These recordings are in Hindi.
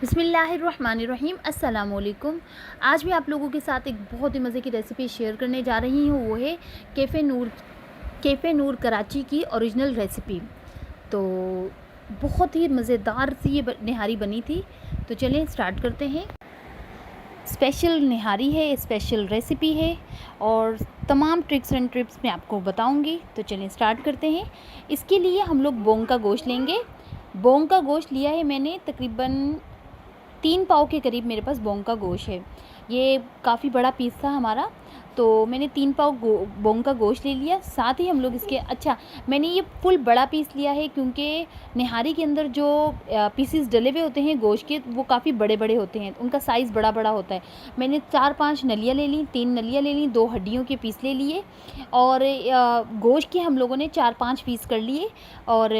बिस्मिल्लाहिर्रहमानिर्रहीम अस्सलाम वालेकुम। आज मैं आप लोगों के साथ एक बहुत ही मज़े की रेसिपी शेयर करने जा रही हूँ। वो है कैफ़े नूर कराची की ओरिजिनल रेसिपी। तो बहुत ही मज़ेदार सी ये निहारी बनी थी। तो चलें स्टार्ट करते हैं। स्पेशल निहारी है, स्पेशल रेसिपी है और तमाम ट्रिक्स एंड टिप्स मैं आपको बताऊंगी। तो चलें स्टार्ट करते हैं। इसके लिए हम लोग बोंग का गोश्त लेंगे। बोंग का गोश्त लिया है मैंने, तकरीबन 3 पाव के करीब मेरे पास बोंग का गोश्त है। ये काफ़ी बड़ा पीस था हमारा, तो मैंने 3 पाव बोंग का गोश्त ले लिया। साथ ही हम लोग मैंने ये फुल बड़ा पीस लिया है क्योंकि निहारी के अंदर जो पीसेस डले हुए होते हैं गोश्त के, वो काफ़ी बड़े बड़े होते हैं, उनका साइज़ बड़ा बड़ा होता है। मैंने 4-5 नलियाँ ले ली, 3 नलियाँ ले ली, 2 हड्डियों के पीस ले लिए और गोश्त के हम लोगों ने 4-5 पीस कर लिए और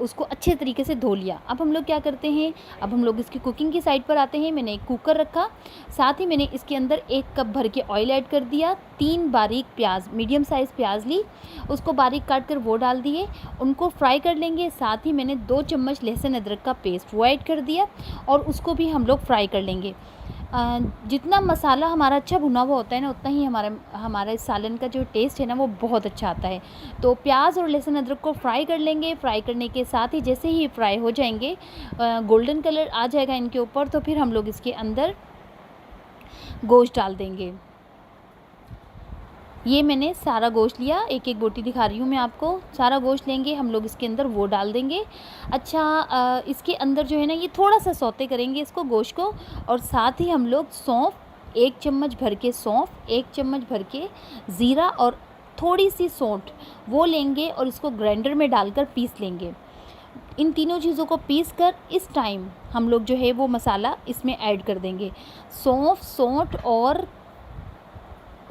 उसको अच्छे तरीके से धो लिया। अब हम लोग क्या करते हैं, अब हम लोग इसकी कुकिंग की साइड पर आते हैं। मैंने एक कुकर रखा, साथ ही मैंने इसके अंदर 1 कप भर के ऑयल ऐड कर दिया। 3 बारीक प्याज, मीडियम साइज़ प्याज ली, उसको बारीक काट कर वो डाल दिए, उनको फ्राई कर लेंगे। साथ ही मैंने 2 चम्मच लहसुन अदरक का पेस्ट वो ऐड कर दिया और उसको भी हम लोग फ्राई कर लेंगे। जितना मसाला हमारा अच्छा भुना हुआ होता है ना, उतना ही हमारा इस सालन का जो टेस्ट है ना, वो बहुत अच्छा आता है। तो प्याज और लहसुन अदरक को फ्राई कर लेंगे। फ्राई करने के साथ ही जैसे ही फ्राई हो जाएंगे, गोल्डन कलर आ जाएगा इनके ऊपर, तो फिर हम लोग इसके अंदर गोश्त डाल देंगे। ये मैंने सारा गोश्त लिया, एक एक बोटी दिखा रही हूँ मैं आपको। सारा गोश्त लेंगे हम लोग, इसके अंदर वो डाल देंगे। इसके अंदर जो है ना, ये थोड़ा सा सौते करेंगे इसको, गोश्त को। और साथ ही हम लोग सौंफ, 1 चम्मच भर के सौंफ, 1 चम्मच भर के ज़ीरा और थोड़ी सी सौंठ वो लेंगे और इसको ग्राइंडर में डालकर पीस लेंगे। इन तीनों चीज़ों को पीस कर इस टाइम हम लोग जो है वो मसाला इसमें ऐड कर देंगे। सौंफ, सौंठ और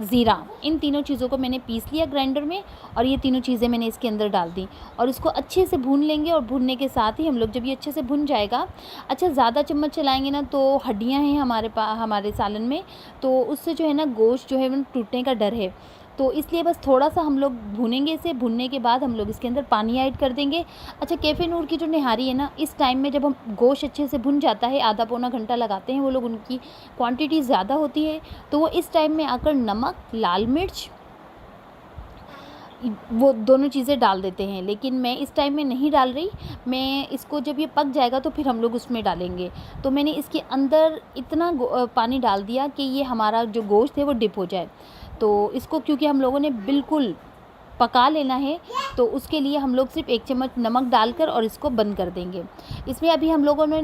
ज़ीरा, इन तीनों चीज़ों को मैंने पीस लिया ग्राइंडर में और ये तीनों चीज़ें मैंने इसके अंदर डाल दी और इसको अच्छे से भून लेंगे। और भूनने के साथ ही हम लोग, जब ये अच्छे से भुन जाएगा, ज़्यादा चम्मच चलाएंगे ना तो हड्डियाँ हैं हमारे सालन में, तो उससे जो है ना गोश्त जो है वो टूटने का डर है। तो इसलिए बस थोड़ा सा हम लोग भूनेंगे इसे। भुनने के बाद हम लोग इसके अंदर पानी ऐड कर देंगे। कैफ़े नूर की जो निहारी है ना, इस टाइम में जब हम गोश्त अच्छे से भुन जाता है, आधा पौना घंटा लगाते हैं वो लोग, उनकी क्वांटिटी ज़्यादा होती है, तो वो इस टाइम में आकर नमक, लाल मिर्च, वो दोनों चीज़ें डाल देते हैं। लेकिन मैं इस टाइम में नहीं डाल रही, मैं इसको जब ये पक जाएगा तो फिर हम लोग उसमें डालेंगे। तो मैंने इसके अंदर इतना पानी डाल दिया कि ये हमारा जो गोश्त है वो डिप हो जाए। तो इसको क्योंकि हम लोगों ने बिल्कुल पका लेना है, तो उसके लिए हम लोग सिर्फ 1 चम्मच नमक डालकर और इसको बंद कर देंगे। इसमें अभी हम लोगों ने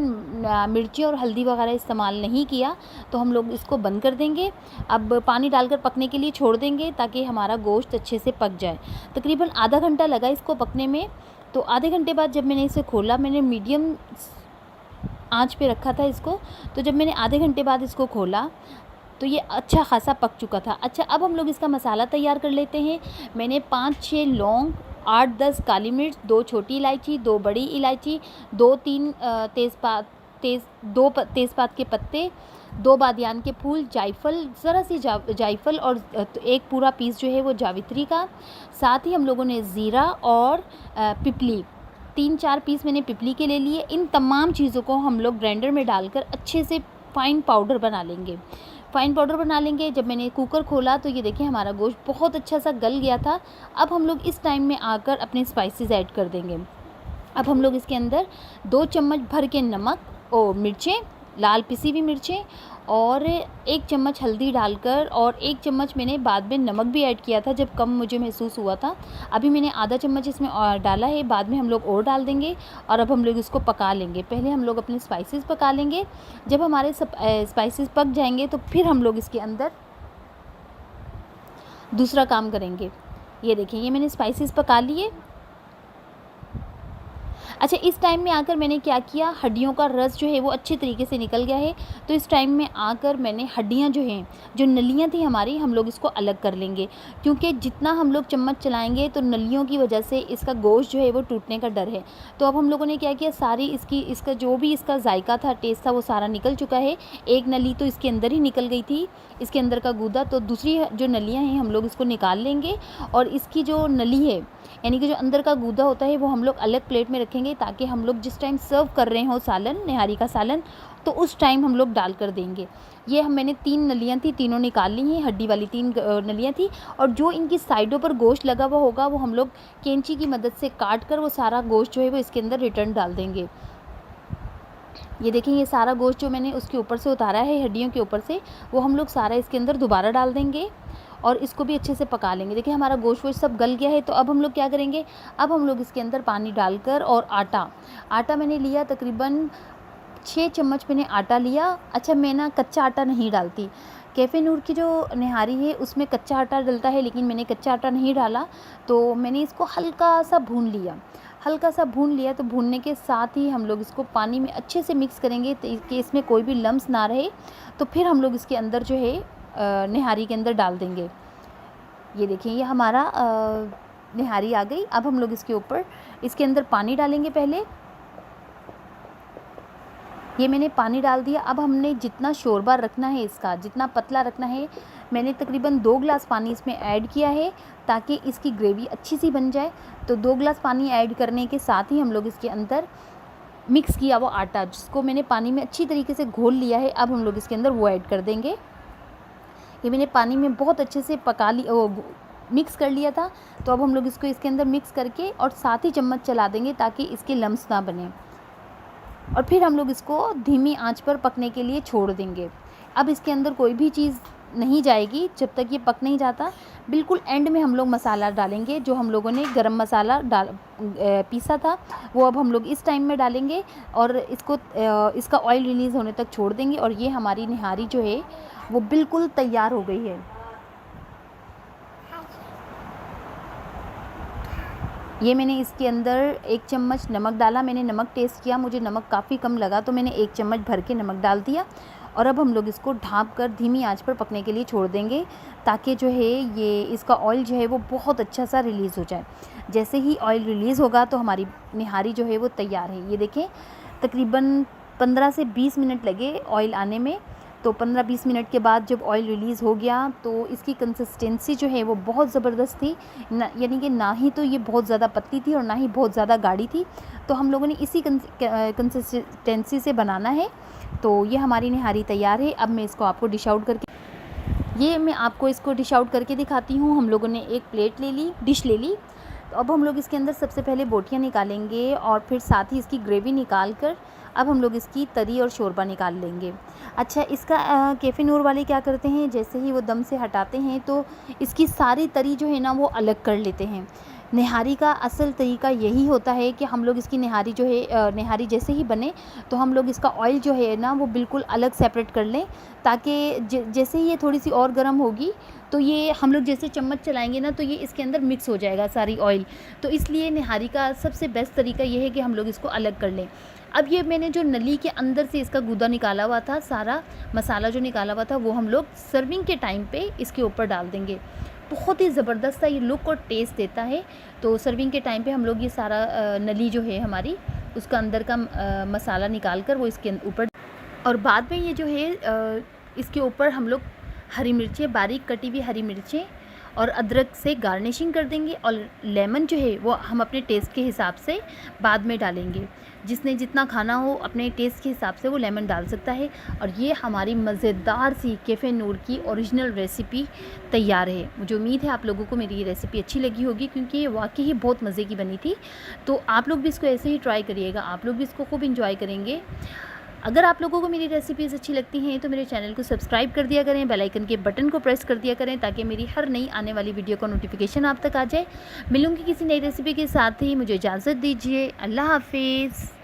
मिर्ची और हल्दी वगैरह इस्तेमाल नहीं किया, तो हम लोग इसको बंद कर देंगे। अब पानी डालकर पकने के लिए छोड़ देंगे ताकि हमारा गोश्त अच्छे से पक जाए। तकरीबन आधा घंटा लगा इसको पकने में। तो आधे घंटे बाद जब मैंने इसे खोला, मैंने मीडियम आँच पे रखा था इसको, तो जब मैंने आधे घंटे बाद इसको खोला तो ये अच्छा खासा पक चुका था। अब हम लोग इसका मसाला तैयार कर लेते हैं। मैंने 5-6 लौंग, 8-10 काली मिर्च, 2 छोटी इलायची, 2 बड़ी इलायची, 2-3 तेज़पात के पत्ते, 2 बादियान के फूल, जायफल, ज़रा सी जायफल और एक पूरा पीस जो है वो जावित्री का। साथ ही हम लोगों ने ज़ीरा और पिपली, 3-4 पीस मैंने पिपली के ले लिए। इन तमाम चीज़ों को हम लोग ग्राइंडर में डालकर अच्छे से फ़ाइन पाउडर बना लेंगे। जब मैंने कुकर खोला तो ये देखिए हमारा गोश्त बहुत अच्छा सा गल गया था। अब हम लोग इस टाइम में आकर अपने स्पाइसेस ऐड कर देंगे। अब हम लोग इसके अंदर 2 चम्मच भर के नमक और मिर्चें, लाल पिसी हुई मिर्चें और 1 चम्मच हल्दी डालकर, और 1 चम्मच मैंने बाद में नमक भी ऐड किया था जब कम मुझे महसूस हुआ था। अभी मैंने आधा चम्मच इसमें और डाला है, बाद में हम लोग और डाल देंगे। और अब हम लोग इसको पका लेंगे। पहले हम लोग अपने स्पाइसेस पका लेंगे। जब हमारे सब स्पाइसेस पक जाएंगे तो फिर हम लोग इसके अंदर दूसरा काम करेंगे। ये देखिए, ये मैंने स्पाइसेस पका लिए। इस टाइम में आकर मैंने क्या किया, हड्डियों का रस जो है वो अच्छे तरीके से निकल गया है। तो इस टाइम में आकर मैंने हड्डियां जो हैं, जो नलियां थी हमारी, हम लोग इसको अलग कर लेंगे। क्योंकि जितना हम लोग चम्मच चलाएंगे तो नलियों की वजह से इसका गोश्त जो है वो टूटने का डर है। तो अब हम लोगों ने क्या किया, सारी इसका जो भी इसका जायका था, टेस्ट था, वो सारा निकल चुका है। एक नली तो इसके अंदर ही निकल गई थी, इसके अंदर का गूदा। तो दूसरी जो नलियाँ हैं हम लोग इसको निकाल लेंगे और इसकी जो नली है, यानी कि जो अंदर का गूदा होता है, वो हम लोग अलग प्लेट में रखेंगे। देंगे ताकि हम लोग जिस टाइम सर्व कर रहे हो सालन, निहारी का सालन, तो उस टाइम हम लोग डाल कर देंगे। ये मैंने 3 नलियाँ थी, तीनों निकाल ली हैं, हड्डी वाली 3 नलियाँ थी। और जो इनकी साइडों पर गोश्त लगा हुआ होगा वो हम लोग कैंची की मदद से काट कर वो सारा गोश्त जो है वो इसके अंदर रिटर्न डाल देंगे। ये देखें, ये सारा गोश्त जो मैंने उसके ऊपर से उतारा है, हड्डियों के ऊपर से, वो हम लोग सारा इसके अंदर दोबारा डाल देंगे और इसको भी अच्छे से पका लेंगे। देखिए हमारा गोश्त वोश्त सब गल गया है। तो अब हम लोग क्या करेंगे, अब हम लोग इसके अंदर पानी डालकर और आटा मैंने लिया तकरीबन 6 चम्मच मैंने आटा लिया। अच्छा, मैं ना कच्चा आटा नहीं डालती। कैफ़े नूर की जो निहारी है उसमें कच्चा आटा डलता है, लेकिन मैंने कच्चा आटा नहीं डाला। तो मैंने इसको हल्का सा भून लिया। तो भूनने के साथ ही हम लोग इसको पानी में अच्छे से मिक्स करेंगे कि इसमें कोई भी लम्स ना रहे। तो फिर हम लोग इसके अंदर जो है निहारी के अंदर डाल देंगे। ये देखिए, ये हमारा निहारी आ गई। अब हम लोग इसके अंदर पानी डालेंगे। पहले ये मैंने पानी डाल दिया। अब हमने जितना शोरबा रखना है, इसका जितना पतला रखना है, मैंने तकरीबन 2 गिलास पानी इसमें ऐड किया है ताकि इसकी ग्रेवी अच्छी सी बन जाए। तो 2 गिलास पानी ऐड करने के साथ ही हम लोग इसके अंदर मिक्स किया वो आटा, जिसको मैंने पानी में अच्छी तरीके से घोल लिया है, अब हम लोग इसके अंदर वो ऐड कर देंगे। ये मैंने पानी में बहुत अच्छे से मिक्स कर लिया था। तो अब हम लोग इसको इसके अंदर मिक्स करके और साथ ही चम्मच चला देंगे ताकि इसके लम्स ना बने। और फिर हम लोग इसको धीमी आंच पर पकने के लिए छोड़ देंगे। अब इसके अंदर कोई भी चीज़ नहीं जाएगी जब तक ये पक नहीं जाता। बिल्कुल एंड में हम लोग मसाला डालेंगे, जो हम लोगों ने गरम मसाला पीसा था वो अब हम लोग इस टाइम में डालेंगे और इसका ऑयल रिलीज़ होने तक छोड़ देंगे। और ये हमारी निहारी जो है वो बिल्कुल तैयार हो गई है। ये मैंने इसके अंदर 1 चम्मच नमक डाला। मैंने नमक टेस्ट किया, मुझे नमक काफ़ी कम लगा, तो मैंने 1 चम्मच भर के नमक डाल दिया। और अब हम लोग इसको ढाँप कर धीमी आंच पर पकने के लिए छोड़ देंगे ताकि जो है ये इसका ऑयल जो है वो बहुत अच्छा सा रिलीज़ हो जाए। जैसे ही ऑयल रिलीज़ होगा तो हमारी निहारी जो है वो तैयार है। ये देखें, तकरीबन 15 से 20 मिनट लगे ऑयल आने में। तो 15-20 मिनट के बाद जब ऑयल रिलीज़ हो गया तो इसकी कंसिस्टेंसी जो है वो बहुत ज़बरदस्त थी। यानी कि ना ही तो ये बहुत ज़्यादा पतली थी और ना ही बहुत ज़्यादा गाढ़ी थी। तो हम लोगों ने इसी कंसिस्टेंसी से बनाना है। तो ये हमारी निहारी तैयार है। अब मैं इसको आपको डिश आउट करके दिखाती हूँ। हम लोगों ने एक डिश ले ली। तो अब हम लोग इसके अंदर सबसे पहले बोटियाँ निकालेंगे और फिर साथ ही इसकी ग्रेवी निकाल कर अब हम लोग इसकी तरी और शोरबा निकाल लेंगे। अच्छा, इसका कैफ़े नूर वाले क्या करते हैं, जैसे ही वो दम से हटाते हैं तो इसकी सारी तरी जो है ना वो अलग कर लेते हैं। निहारी का असल तरीका यही होता है कि हम लोग इसकी निहारी जो है निहारी जैसे ही बने तो हम लोग इसका ऑयल जो है ना वो बिल्कुल अलग सेपरेट कर लें, ताकि जैसे ही ये थोड़ी सी और गर्म होगी तो ये हम लोग जैसे चम्मच चलाएंगे ना तो ये इसके अंदर मिक्स हो जाएगा सारी ऑयल। तो इसलिए निहारी का सबसे बेस्ट तरीका ये है कि हम लोग इसको अलग कर लें। अब ये मैंने जो नली के अंदर से इसका गूदा निकाला हुआ था, सारा मसाला जो निकाला हुआ था, वो हम लोग सर्विंग के टाइम पे इसके ऊपर डाल देंगे। बहुत ही ज़बरदस्त सा ये लुक और टेस्ट देता है। तो सर्विंग के टाइम पे हम लोग ये सारा नली जो है हमारी, उसका अंदर का मसाला निकाल कर वो इसके ऊपर, और बाद में ये जो है इसके ऊपर हम लोग हरी मिर्चें, बारीक कटी हुई हरी मिर्चें और अदरक से गार्निशिंग कर देंगे। और लेमन जो है वो हम अपने टेस्ट के हिसाब से बाद में डालेंगे। जिसने जितना खाना हो अपने टेस्ट के हिसाब से वो लेमन डाल सकता है। और ये हमारी मज़ेदार सी कैफ़े नूर की ओरिजिनल रेसिपी तैयार है। मुझे उम्मीद है आप लोगों को मेरी ये रेसिपी अच्छी लगी होगी, क्योंकि ये वाकई ही बहुत मज़े की बनी थी। तो आप लोग भी इसको ऐसे ही ट्राई करिएगा, आप लोग भी इसको खूब इंजॉय करेंगे। अगर आप लोगों को मेरी रेसिपीज़ अच्छी लगती हैं तो मेरे चैनल को सब्सक्राइब कर दिया करें, बेल आइकन के बटन को प्रेस कर दिया करें ताकि मेरी हर नई आने वाली वीडियो का नोटिफिकेशन आप तक आ जाए। मिलूंगी किसी नई रेसिपी के साथ ही, मुझे इजाज़त दीजिए। अल्लाह हाफिज़।